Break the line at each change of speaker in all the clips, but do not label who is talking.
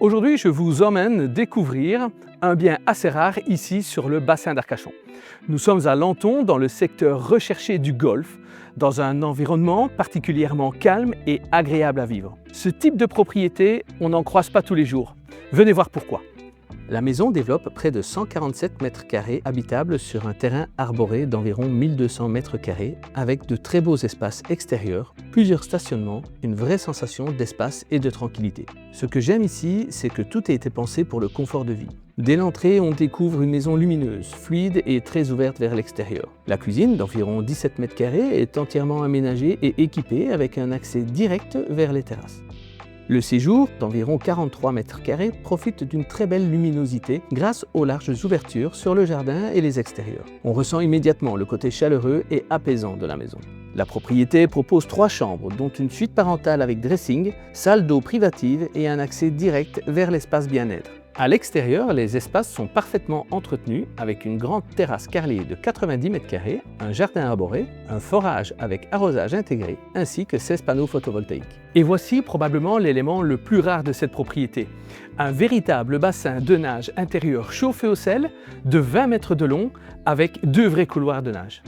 Aujourd'hui, je vous emmène découvrir un bien assez rare ici sur le bassin d'Arcachon. Nous sommes à Lanton, dans le secteur recherché du golfe, dans un environnement particulièrement calme et agréable à vivre. Ce type de propriété, on n'en croise pas tous les jours. Venez voir pourquoi. La maison développe près de 147 mètres carrés habitables sur un terrain arboré d'environ 1200 mètres carrés avec de très beaux espaces extérieurs, plusieurs stationnements, une vraie sensation d'espace et de tranquillité. Ce que j'aime ici, c'est que tout a été pensé pour le confort de vie. Dès l'entrée, on découvre une maison lumineuse, fluide et très ouverte vers l'extérieur. La cuisine, d'environ 17 mètres carrés, est entièrement aménagée et équipée avec un accès direct vers les terrasses. Le séjour, d'environ 43 mètres carrés, profite d'une très belle luminosité grâce aux larges ouvertures sur le jardin et les extérieurs. On ressent immédiatement le côté chaleureux et apaisant de la maison. La propriété propose 3 chambres, dont une suite parentale avec dressing, salle d'eau privative et un accès direct vers l'espace bien-être. À l'extérieur, les espaces sont parfaitement entretenus avec une grande terrasse carrelée de 90 mètres carrés, un jardin arboré, un forage avec arrosage intégré, ainsi que 16 panneaux photovoltaïques. Et voici probablement l'élément le plus rare de cette propriété. Un véritable bassin de nage intérieur chauffé au sel de 20 mètres de long avec 2 vrais couloirs de nage.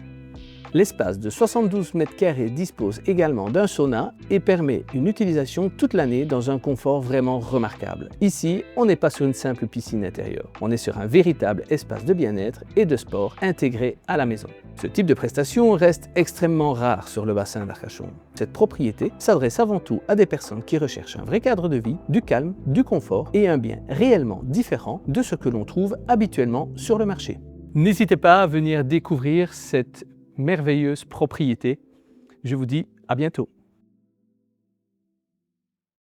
L'espace de 72 mètres carrés dispose également d'un sauna et permet une utilisation toute l'année dans un confort vraiment remarquable. Ici, on n'est pas sur une simple piscine intérieure, on est sur un véritable espace de bien-être et de sport intégré à la maison. Ce type de prestation reste extrêmement rare sur le bassin d'Arcachon. Cette propriété s'adresse avant tout à des personnes qui recherchent un vrai cadre de vie, du calme, du confort et un bien réellement différent de ce que l'on trouve habituellement sur le marché. N'hésitez pas à venir découvrir cette merveilleuse propriété. Je vous dis à bientôt.